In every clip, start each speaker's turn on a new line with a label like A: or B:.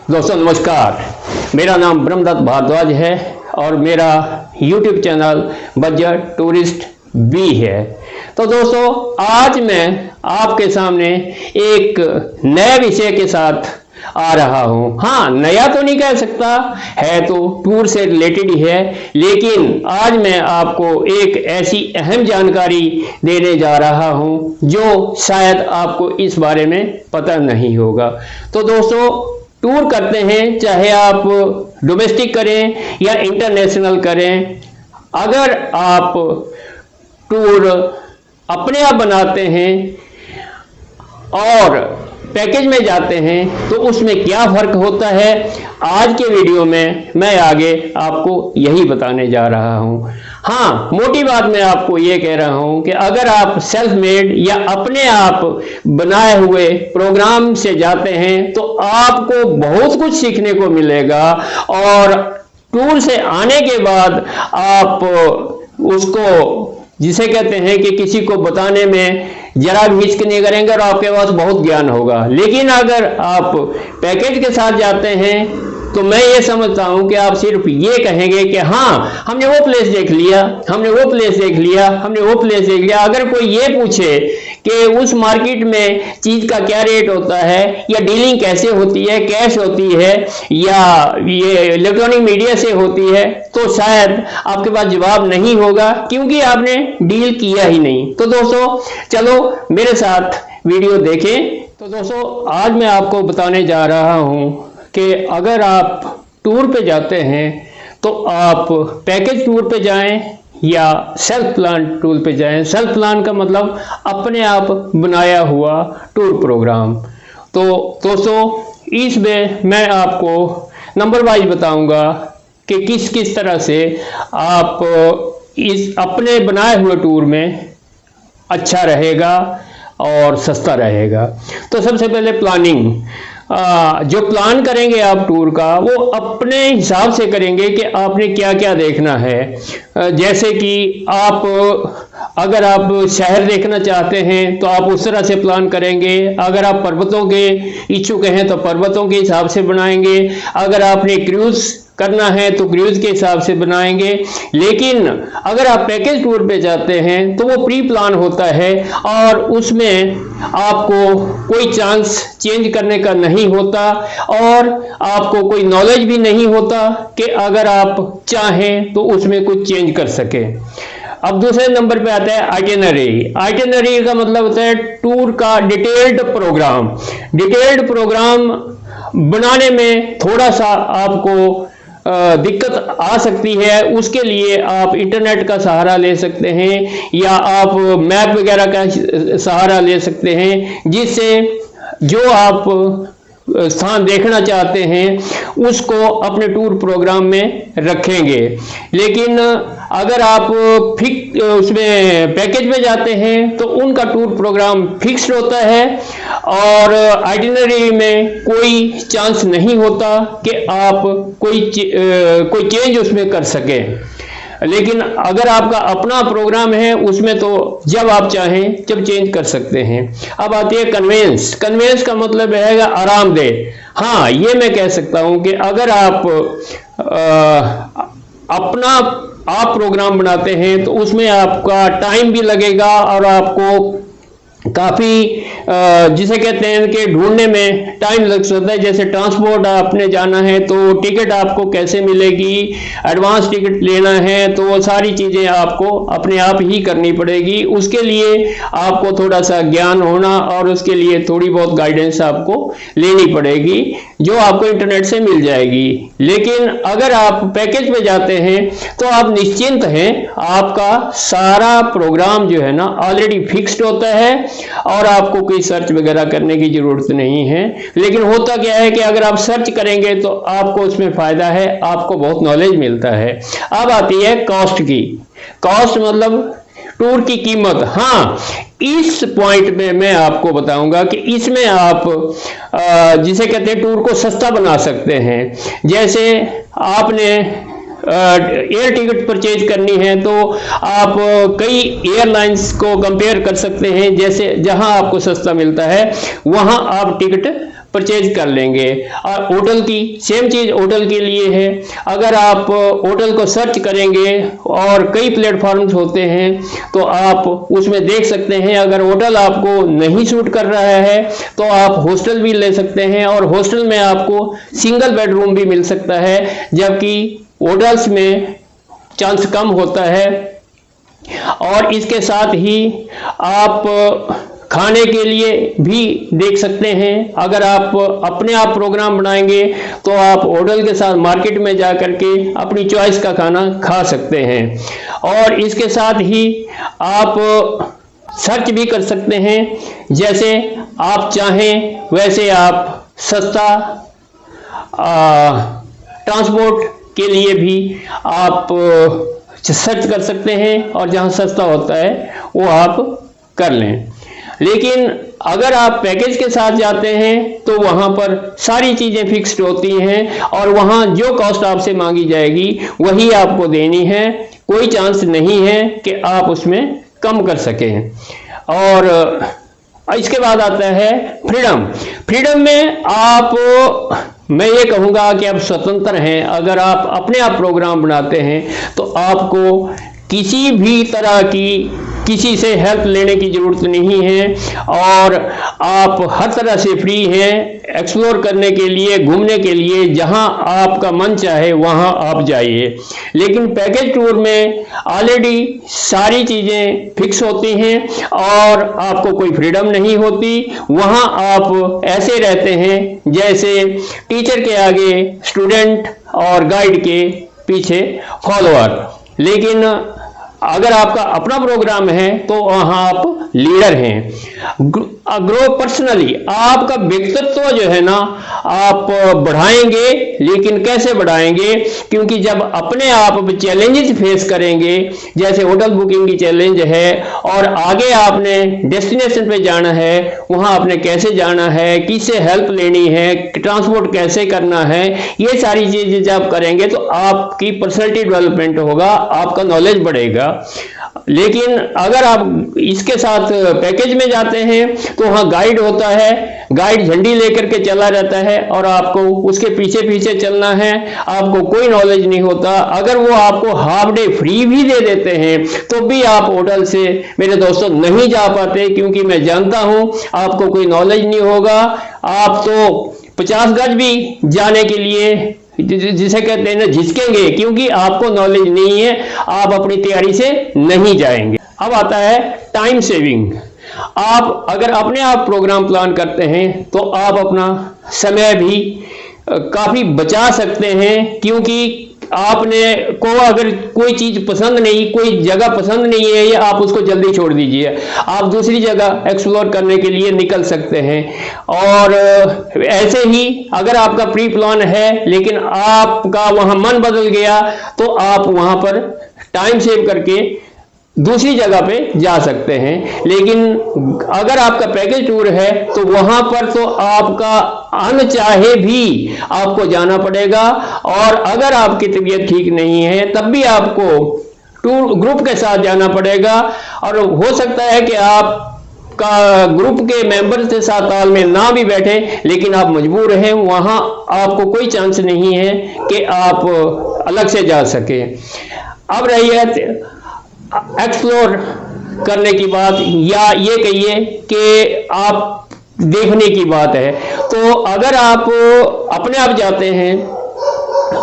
A: दोस्तों नमस्कार, मेरा नाम ब्रह्मदत्त भारद्वाज है और मेरा YouTube चैनल बजट टूरिस्ट भी है। तो दोस्तों आज मैं आपके सामने एक नए विषय के साथ आ रहा हूँ। हाँ, नया तो नहीं कह सकता, है तो टूर से रिलेटेड ही है, लेकिन आज मैं आपको एक ऐसी अहम जानकारी देने जा रहा हूँ जो शायद आपको इस बारे में पता नहीं होगा। तो दोस्तों टूर करते हैं, चाहे आप डोमेस्टिक करें या इंटरनेशनल करें, अगर आप टूर अपने आप बनाते हैं और पैकेज में जाते हैं तो उसमें क्या फर्क होता है, आज के वीडियो में मैं आगे आपको यही बताने जा रहा हूं। हाँ, मोटी बात मैं आपको ये कह रहा हूं कि अगर आप सेल्फ मेड या अपने आप बनाए हुए प्रोग्राम से जाते हैं तो आपको बहुत कुछ सीखने को मिलेगा और टूर से आने के बाद आप उसको, जिसे कहते हैं कि किसी को बताने में जरा भी हिचक नहीं करेंगे और आपके पास बहुत ज्ञान होगा। लेकिन अगर आप पैकेज के साथ जाते हैं तो मैं ये समझता हूं कि आप सिर्फ ये कहेंगे कि हाँ हमने वो प्लेस देख लिया, हमने वो प्लेस देख लिया, हमने वो प्लेस देख लिया। अगर कोई ये पूछे कि उस मार्केट में चीज का क्या रेट होता है या डीलिंग कैसे होती है, कैश होती है या ये इलेक्ट्रॉनिक मीडिया से होती है, तो शायद आपके पास जवाब नहीं होगा क्योंकि आपने डील किया ही नहीं। तो दोस्तों चलो मेरे साथ वीडियो देखें। तो दोस्तों आज मैं आपको बताने जा रहा हूं कि अगर आप टूर पे जाते हैं तो आप पैकेज टूर पे जाएं या सेल्फ प्लान टूर पे जाएं। सेल्फ प्लान का मतलब अपने आप बनाया हुआ टूर प्रोग्राम। तो दोस्तों इसमें मैं आपको नंबर वाइज बताऊंगा कि किस किस तरह से आप इस अपने बनाए हुए टूर में अच्छा रहेगा और सस्ता रहेगा। तो सबसे पहले प्लानिंग, जो प्लान करेंगे आप टूर का वो अपने हिसाब से करेंगे कि आपने क्या क्या देखना है। जैसे कि आप अगर आप शहर देखना चाहते हैं तो आप उस तरह से प्लान करेंगे। अगर आप पर्वतों के इच्छुक हैं तो पर्वतों के हिसाब से बनाएंगे। अगर आपने क्रूज करना है तो क्रूज के हिसाब से बनाएंगे। लेकिन अगर आप पैकेज टूर पे जाते हैं तो वो प्री प्लान होता है और उसमें आपको कोई चांस चेंज करने का नहीं होता और आपको कोई नॉलेज भी नहीं होता कि अगर आप चाहें तो उसमें कुछ चेंज कर सके। अब दूसरे नंबर पे आता है आइटिनरी। आइटिनरी का मतलब होता है टूर का डिटेल्ड प्रोग्राम। डिटेल्ड प्रोग्राम बनाने में थोड़ा सा आपको दिक्कत आ सकती है, उसके लिए आप इंटरनेट का सहारा ले सकते हैं या आप मैप वगैरह का सहारा ले सकते हैं, जिससे जो आप स्थान देखना चाहते हैं उसको अपने टूर प्रोग्राम में रखेंगे। लेकिन अगर आप उसमें पैकेज में जाते हैं तो उनका टूर प्रोग्राम फिक्स्ड होता है और आइटिनरी में कोई चांस नहीं होता कि आप कोई चेंज उसमें कर सकें। लेकिन अगर आपका अपना प्रोग्राम है उसमें तो जब आप चाहें जब चेंज कर सकते हैं। अब आती है कन्वेंस। कन्वेंस का मतलब है आरामदेह। हाँ, ये मैं कह सकता हूं कि अगर आप अपना आप प्रोग्राम बनाते हैं तो उसमें आपका टाइम भी लगेगा और आपको काफ़ी जिसे कहते हैं कि ढूंढने में टाइम लग सकता है। जैसे ट्रांसपोर्ट आपने जाना है तो टिकट आपको कैसे मिलेगी, एडवांस टिकट लेना है तो वो सारी चीज़ें आपको अपने आप ही करनी पड़ेगी। उसके लिए आपको थोड़ा सा ज्ञान होना और उसके लिए थोड़ी बहुत गाइडेंस आपको लेनी पड़ेगी जो आपको इंटरनेट से मिल जाएगी। लेकिन अगर आप पैकेज में जाते हैं तो आप निश्चिंत हैं, आपका सारा प्रोग्राम जो है ना ऑलरेडी फिक्स्ड होता है और आपको कोई सर्च वगैरह करने की जरूरत नहीं है। लेकिन होता क्या है कि अगर आप सर्च करेंगे तो आपको उसमें फायदा है, आपको बहुत नॉलेज मिलता है। अब आती है कॉस्ट की। कॉस्ट मतलब टूर की कीमत। हाँ, इस पॉइंट में मैं आपको बताऊंगा कि इसमें आप जिसे कहते हैं टूर को सस्ता बना सकते हैं। जैसे आपने एयर टिकट परचेज करनी है तो आप कई एयरलाइंस को कंपेयर कर सकते हैं, जैसे जहां आपको सस्ता मिलता है वहां आप टिकट परचेज कर लेंगे। और होटल की सेम चीज़ होटल के लिए है। अगर आप होटल को सर्च करेंगे और कई प्लेटफॉर्म्स होते हैं तो आप उसमें देख सकते हैं। अगर होटल आपको नहीं सूट कर रहा है तो आप हॉस्टल भी ले सकते हैं, और हॉस्टल में आपको सिंगल बेडरूम भी मिल सकता है, जबकि होटल्स में चांस कम होता है। और इसके साथ ही आप खाने के लिए भी देख सकते हैं। अगर आप अपने आप प्रोग्राम बनाएंगे तो आप होटल के साथ मार्केट में जा कर के अपनी चॉइस का खाना खा सकते हैं। और इसके साथ ही आप सर्च भी कर सकते हैं, जैसे आप चाहें वैसे आप सस्ता ट्रांसपोर्ट के लिए भी आप सर्च कर सकते हैं, और जहां सस्ता होता है वो आप कर लें। लेकिन अगर आप पैकेज के साथ जाते हैं तो वहां पर सारी चीज़ें फिक्स्ड होती हैं, और वहां जो कॉस्ट आपसे मांगी जाएगी वही आपको देनी है। कोई चांस नहीं है कि आप उसमें कम कर सकें। और इसके बाद आता है फ्रीडम। फ्रीडम में आप, मैं ये कहूँगा कि आप स्वतंत्र हैं। अगर आप अपने आप प्रोग्राम बनाते हैं तो आपको किसी भी तरह की किसी से हेल्प लेने की ज़रूरत नहीं है, और आप हर तरह से फ्री हैं एक्सप्लोर करने के लिए, घूमने के लिए। जहां आपका मन चाहे वहां आप जाइए। लेकिन पैकेज टूर में ऑलरेडी सारी चीज़ें फिक्स होती हैं और आपको कोई फ्रीडम नहीं होती। वहां आप ऐसे रहते हैं जैसे टीचर के आगे स्टूडेंट और गाइड के पीछे फॉलोअर। लेकिन अगर आपका अपना प्रोग्राम है तो वहां आप लीडर हैं। ग्रो पर्सनली, आपका व्यक्तित्व जो है ना आप बढ़ाएंगे। लेकिन कैसे बढ़ाएंगे? क्योंकि जब अपने आप चैलेंजेस फेस करेंगे, जैसे होटल बुकिंग की चैलेंज है, और आगे आपने डेस्टिनेशन पे जाना है, वहां आपने कैसे जाना है, किससे हेल्प लेनी है, ट्रांसपोर्ट कैसे करना है, ये सारी चीजें जब करेंगे तो आपकी पर्सनैलिटी डेवलपमेंट होगा, आपका नॉलेज बढ़ेगा। लेकिन अगर आप इसके साथ पैकेज में जाते हैं तो वहां गाइड होता है, गाइड झंडी लेकर के चला रहता है और आपको उसके पीछे पीछे चलना है। आपको कोई नॉलेज नहीं होता। अगर वो आपको हाफ डे फ्री भी दे देते हैं तो भी आप होटल से मेरे दोस्तों नहीं जा पाते, क्योंकि मैं जानता हूं आपको कोई नॉलेज नहीं होगा। आप तो 50 गज भी जाने के लिए जिसे कहते हैं ना झिझकेंगे, क्योंकि आपको नॉलेज नहीं है, आप अपनी तैयारी से नहीं जाएंगे। अब आता है टाइम सेविंग। आप अगर अपने आप प्रोग्राम प्लान करते हैं तो आप अपना समय भी काफी बचा सकते हैं, क्योंकि आपने को अगर कोई चीज पसंद नहीं, कोई जगह पसंद नहीं है, या आप उसको जल्दी छोड़ दीजिए, आप दूसरी जगह एक्सप्लोर करने के लिए निकल सकते हैं। और ऐसे ही अगर आपका प्री प्लान है लेकिन आपका वहां मन बदल गया तो आप वहां पर टाइम सेव करके दूसरी जगह पे जा सकते हैं। लेकिन अगर आपका पैकेज टूर है तो वहां पर तो आपका अनचाहे भी आपको जाना पड़ेगा, और अगर आपकी तबीयत ठीक नहीं है तब भी आपको टूर ग्रुप के साथ जाना पड़ेगा। और हो सकता है कि आप का ग्रुप के मेंबर्स के साथ तालमेल ना भी बैठे, लेकिन आप मजबूर हैं, वहां आपको कोई चांस नहीं है कि आप अलग से जा सके। अब रही है एक्सप्लोर करने की बात, या ये कहिए कि आप देखने की बात है। तो अगर आप अपने आप जाते हैं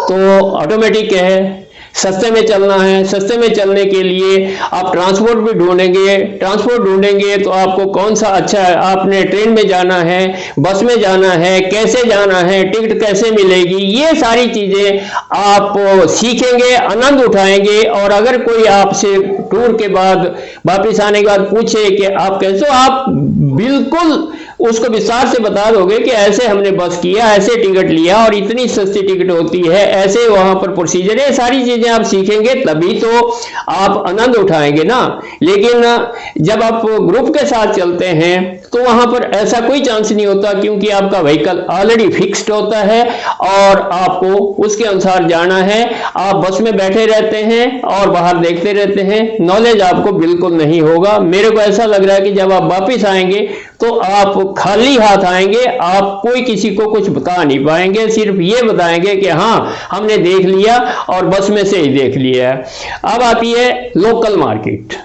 A: तो ऑटोमेटिक है सस्ते में चलना है। सस्ते में चलने के लिए आप ट्रांसपोर्ट भी ढूंढेंगे। ट्रांसपोर्ट ढूंढेंगे तो आपको कौन सा अच्छा है, आपने ट्रेन में जाना है, बस में जाना है, कैसे जाना है, टिकट कैसे मिलेगी, ये सारी चीजें आप सीखेंगे, आनंद उठाएंगे। और अगर कोई आपसे टूर के बाद वापस आने के बाद पूछे कि आप कैसे, आप बिल्कुल उसको विस्तार से बता दोगे कि ऐसे हमने बस किया, ऐसे टिकट लिया और इतनी सस्ती टिकट होती है, ऐसे वहां पर प्रोसीजर है। सारी चीजें आप सीखेंगे तभी तो आप आनंद उठाएंगे ना। लेकिन जब आप ग्रुप के साथ चलते हैं तो वहां पर ऐसा कोई चांस नहीं होता, क्योंकि आपका व्हीकल ऑलरेडी फिक्स्ड होता है और आपको उसके अनुसार जाना है। आप बस में बैठे रहते हैं और बाहर देखते रहते हैं, नॉलेज आपको बिल्कुल नहीं होगा। मेरे को ऐसा लग रहा है कि जब आप वापस आएंगे तो आप खाली हाथ आएंगे, आप कोई किसी को कुछ बता नहीं पाएंगे, सिर्फ ये बताएंगे कि हाँ हमने देख लिया और बस में से ही देख लिया है। अब आती है लोकल मार्केट।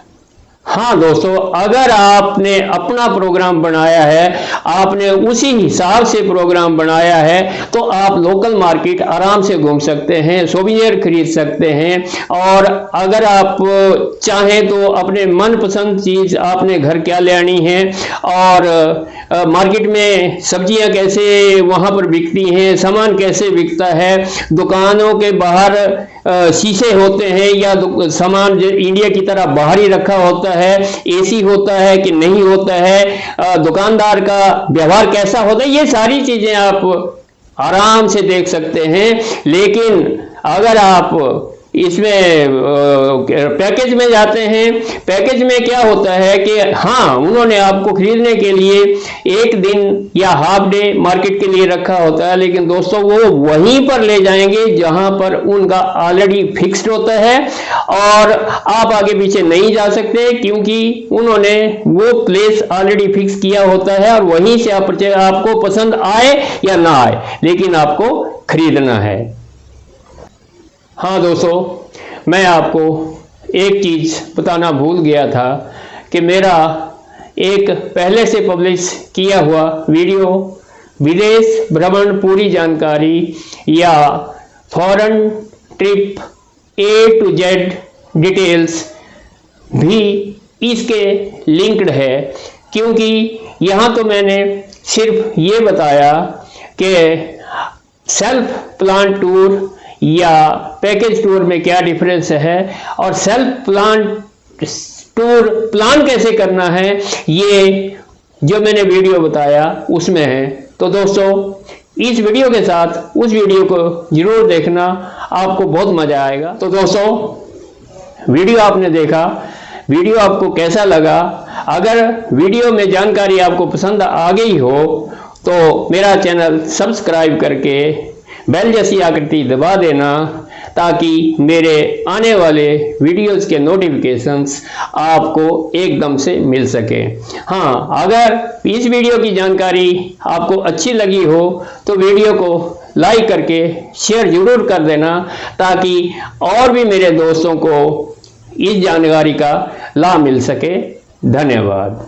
A: हाँ दोस्तों, अगर आपने अपना प्रोग्राम बनाया है, आपने उसी हिसाब से प्रोग्राम बनाया है, तो आप लोकल मार्केट आराम से घूम सकते हैं, सोविनियर खरीद सकते हैं। और अगर आप चाहें तो अपने मनपसंद चीज़ आपने घर क्या लानी है, और मार्केट में सब्जियां कैसे वहाँ पर बिकती हैं, सामान कैसे बिकता है, दुकानों के बाहर शीशे होते हैं या सामान इंडिया की तरह बाहर ही रखा होता है, एसी होता है कि नहीं होता है, दुकानदार का व्यवहार कैसा होता है, ये सारी चीजें आप आराम से देख सकते हैं। लेकिन अगर आप इसमें पैकेज में जाते हैं, पैकेज में क्या होता है कि हाँ उन्होंने आपको खरीदने के लिए एक दिन या हाफ डे मार्केट के लिए रखा होता है, लेकिन दोस्तों वो वहीं पर ले जाएंगे जहां पर उनका ऑलरेडी फिक्स्ड होता है और आप आगे पीछे नहीं जा सकते, क्योंकि उन्होंने वो प्लेस ऑलरेडी फिक्स किया होता है और वहीं से आपको पसंद आए या ना आए, लेकिन आपको खरीदना है। हाँ दोस्तों, मैं आपको एक चीज़ बताना भूल गया था कि मेरा एक पहले से पब्लिश किया हुआ वीडियो विदेश भ्रमण पूरी जानकारी या foreign trip A to Z details भी इसके लिंक्ड है, क्योंकि यहाँ तो मैंने सिर्फ ये बताया कि सेल्फ प्लान टूर या पैकेज टूर में क्या डिफरेंस है और सेल्फ प्लान टूर प्लान कैसे करना है, ये जो मैंने वीडियो बताया उसमें है। तो दोस्तों इस वीडियो के साथ उस वीडियो को जरूर देखना, आपको बहुत मजा आएगा। तो दोस्तों वीडियो आपने देखा, वीडियो आपको कैसा लगा? अगर वीडियो में जानकारी आपको पसंद आ गई हो तो मेरा चैनल सब्सक्राइब करके बेल जैसी आकृति दबा देना, ताकि मेरे आने वाले वीडियोस के नोटिफिकेशंस आपको एकदम से मिल सके। हाँ, अगर इस वीडियो की जानकारी आपको अच्छी लगी हो तो वीडियो को लाइक करके शेयर जरूर कर देना, ताकि और भी मेरे दोस्तों को इस जानकारी का लाभ मिल सके। धन्यवाद।